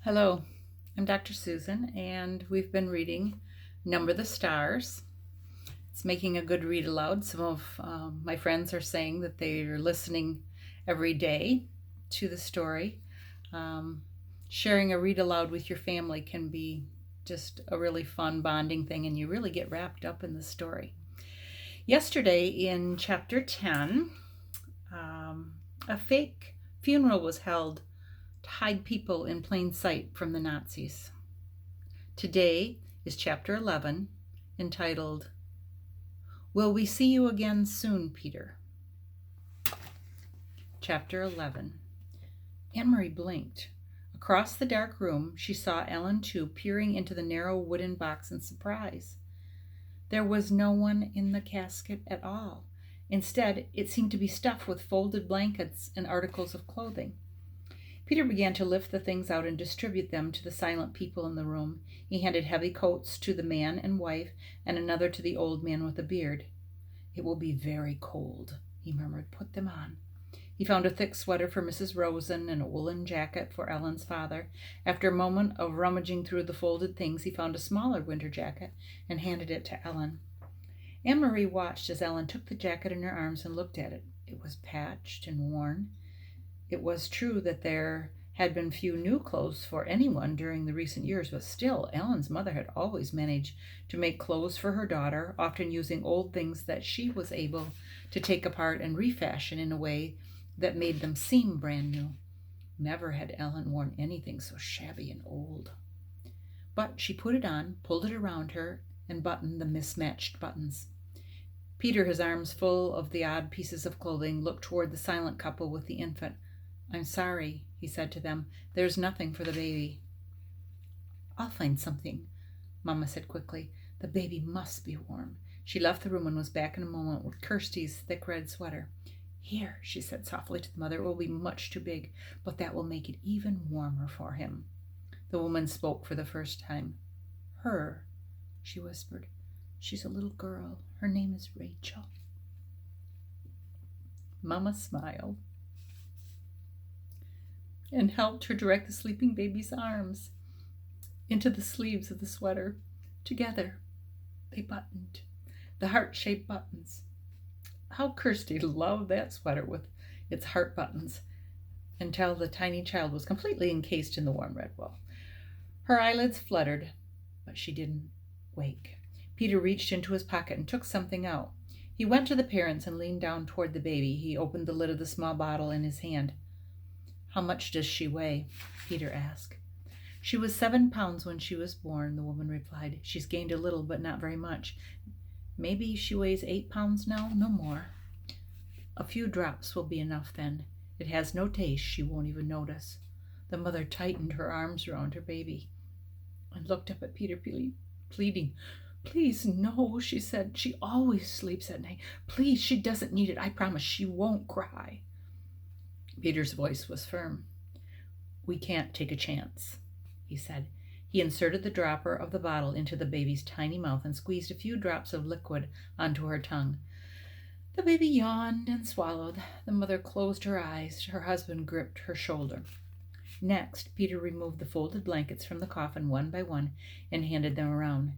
Hello, I'm Dr. Susan, and we've been reading Number the Stars. It's making a good read aloud. Some of my friends are saying that they're listening every day to the story. Um, Sharing a read aloud with your family can be just a really fun bonding thing, and you really get wrapped up in the story. Yesterday in chapter 10, a fake funeral was held to hide people in plain sight from the Nazis. Today is chapter 11, entitled, Will We See You Again Soon, Peter? Chapter 11. Anne-Marie blinked. Across the dark room, she saw Ellen too peering into the narrow wooden box in surprise. There was no one in the casket at all. Instead, it seemed to be stuffed with folded blankets and articles of clothing. Peter began to lift the things out and distribute them to the silent people in the room. He handed heavy coats to the man and wife, and another to the old man with a beard. "It will be very cold," he murmured. "Put them on." He found a thick sweater for Mrs. Rosen and a woolen jacket for Ellen's father. After a moment of rummaging through the folded things, he found a smaller winter jacket and handed it to Ellen. Anne-Marie watched as Ellen took the jacket in her arms and looked at it. It was patched and worn. It was true that there had been few new clothes for anyone during the recent years, but still, Ellen's mother had always managed to make clothes for her daughter, often using old things that she was able to take apart and refashion in a way that made them seem brand new. Never had Ellen worn anything so shabby and old. But she put it on, pulled it around her, and buttoned the mismatched buttons. Peter, his arms full of the odd pieces of clothing, looked toward the silent couple with the infant. "I'm sorry," he said to them. "There's nothing for the baby." "I'll find something," Mama said quickly. "The baby must be warm." She left the room and was back in a moment with Kirsty's thick red sweater. "Here," she said softly to the mother. "It will be much too big, but that will make it even warmer for him." The woman spoke for the first time. "Her," she whispered. "She's a little girl. Her name is Rachel." Mama smiled and helped her direct the sleeping baby's arms into the sleeves of the sweater. Together, they buttoned the heart-shaped buttons. How Kirsty loved that sweater with its heart buttons, until the tiny child was completely encased in the warm red wool. Her eyelids fluttered, but she didn't wake. Peter reached into his pocket and took something out. He went to the parents and leaned down toward the baby. He opened the lid of the small bottle in his hand. "How much does she weigh?" Peter asked. "She was 7 pounds when she was born," the woman replied. "She's gained a little, but not very much. Maybe she weighs 8 pounds now, no more." "A few drops will be enough then. It has no taste. She won't even notice." The mother tightened her arms around her baby and looked up at Peter, pleading. "Please, no," she said. "She always sleeps at night. Please, she doesn't need it. I promise she won't cry." Peter's voice was firm. "We can't take a chance," he said. He inserted the dropper of the bottle into the baby's tiny mouth and squeezed a few drops of liquid onto her tongue. The baby yawned and swallowed. The mother closed her eyes. Her husband gripped her shoulder. Next, Peter removed the folded blankets from the coffin one by one and handed them around.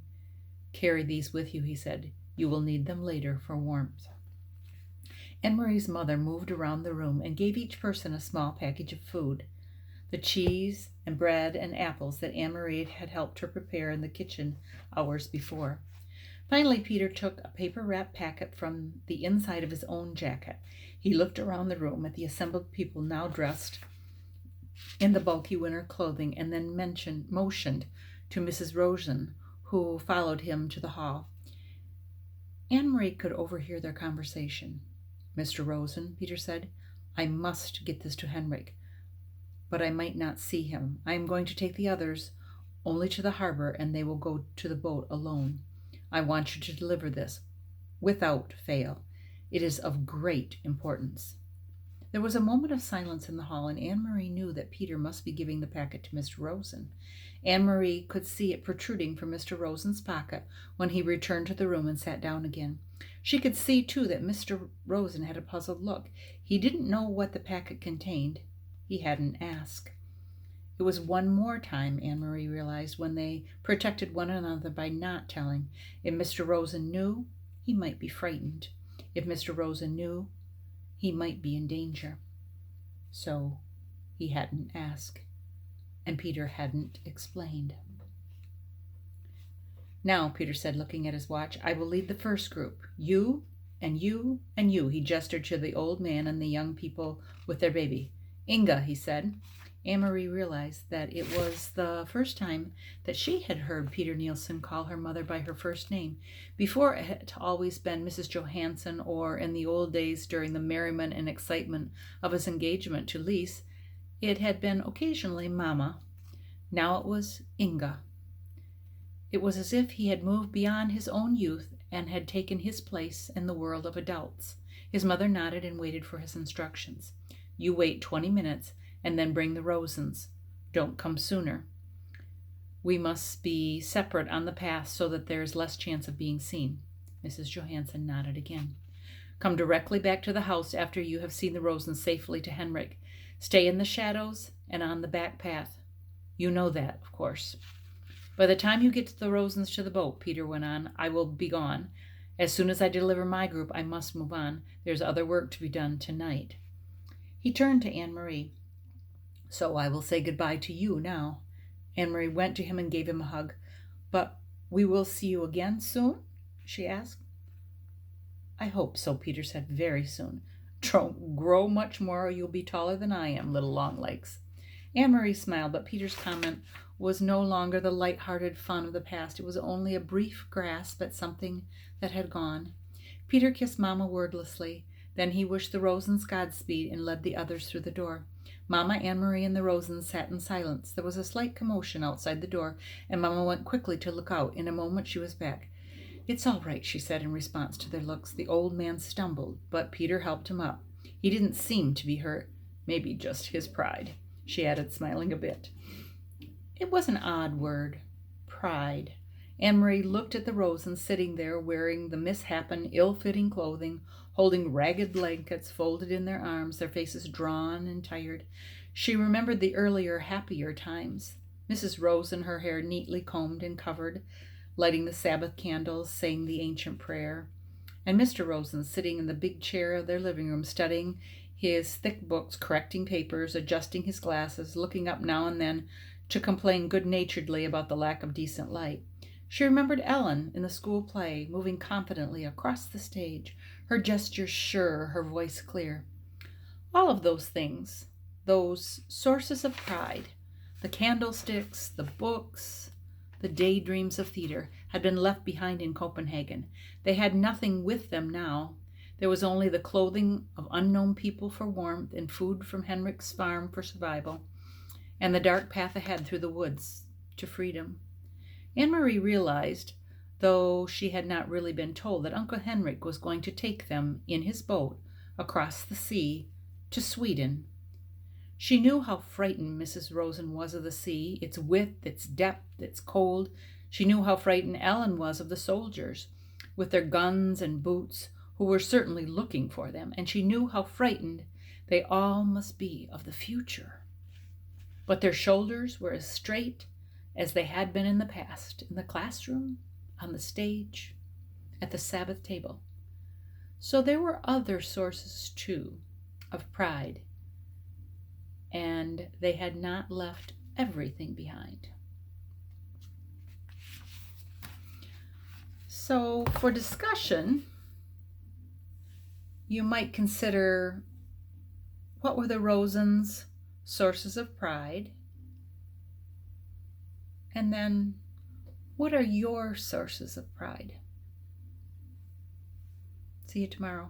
"Carry these with you," he said. "You will need them later for warmth." Anne-Marie's mother moved around the room and gave each person a small package of food. The cheese and bread and apples that Anne-Marie had helped her prepare in the kitchen hours before. Finally, Peter took a paper-wrapped packet from the inside of his own jacket. He looked around the room at the assembled people now dressed in the bulky winter clothing and then motioned to Mrs. Rosen, who followed him to the hall. Anne-Marie could overhear their conversation. "Mr. Rosen," Peter said, "I must get this to Henrik, but I might not see him. I am going to take the others only to the harbor, and they will go to the boat alone. I want you to deliver this without fail. It is of great importance." There was a moment of silence in the hall, and Anne-Marie knew that Peter must be giving the packet to Mr. Rosen. Anne-Marie could see it protruding from Mr. Rosen's pocket when he returned to the room and sat down again. She could see, too, that Mr. Rosen had a puzzled look. He didn't know what the packet contained. He hadn't asked. It was one more time, Anne-Marie realized, when they protected one another by not telling. If Mr. Rosen knew, he might be frightened. If Mr. Rosen knew, he might be in danger. So he hadn't asked, and Peter hadn't explained. Now, Peter said, looking at his watch, I will lead the first group. You and you and you. He gestured to the old man and the young people with their baby. Inga, he said. Anne-Marie realized that it was the first time that she had heard Peter Nielsen call her mother by her first name. Before, it had always been Mrs. Johansson, or in the old days during the merriment and excitement of his engagement to Lise, it had been occasionally Mama. Now it was Inga. It was as if he had moved beyond his own youth and had taken his place in the world of adults. His mother nodded and waited for his instructions. You wait 20 minutes and then bring the Rosens. Don't come sooner. We must be separate on the path so that there is less chance of being seen. Mrs. Johansson nodded again. Come directly back to the house after you have seen the Rosens safely to Henrik. Stay in the shadows and on the back path. You know that, of course. By the time you get the Rosens to the boat, Peter went on, I will be gone. As soon as I deliver my group, I must move on. There's other work to be done tonight. He turned to Anne-Marie. So I will say goodbye to you now. Anne-Marie went to him and gave him a hug. But we will see you again soon? She asked. I hope so, Peter said, very soon. Don't grow much more or you'll be taller than I am, little Longlegs. Anne-Marie smiled, but Peter's comment was no longer the light-hearted fun of the past. It was only a brief grasp at something that had gone. Peter kissed Mama wordlessly. Then he wished the Rosens Godspeed and led the others through the door. Mama, Anne-Marie, and the Rosens sat in silence. There was a slight commotion outside the door, and Mama went quickly to look out. In a moment she was back. It's all right, she said in response to their looks. The old man stumbled, but Peter helped him up. He didn't seem to be hurt. Maybe just his pride, she added, smiling a bit. It was an odd word, pride. Anne-Marie looked at the Rosens sitting there wearing the misshapen, ill-fitting clothing, holding ragged blankets folded in their arms, their faces drawn and tired. She remembered the earlier, happier times. Mrs. Rosen, her hair neatly combed and covered, lighting the Sabbath candles, saying the ancient prayer. And Mr. Rosen sitting in the big chair of their living room, studying his thick books, correcting papers, adjusting his glasses, looking up now and then to complain good-naturedly about the lack of decent light. She remembered Ellen in the school play, moving confidently across the stage, her gestures sure, her voice clear. All of those things, those sources of pride, the candlesticks, the books, the daydreams of theater, had been left behind in Copenhagen. They had nothing with them now. There was only the clothing of unknown people for warmth and food from Henrik's farm for survival, and the dark path ahead through the woods to freedom. Anne-Marie realized, though she had not really been told, that Uncle Henrik was going to take them in his boat across the sea to Sweden. She knew how frightened Mrs. Rosen was of the sea, its width, its depth, its cold. She knew how frightened Ellen was of the soldiers, with their guns and boots, who were certainly looking for them, and she knew how frightened they all must be of the future. But their shoulders were as straight as they had been in the past, in the classroom, on the stage, at the Sabbath table. So there were other sources, too, of pride, and they had not left everything behind. So for discussion, you might consider, what were the Rosens' sources of pride? And then, what are your sources of pride? See you tomorrow.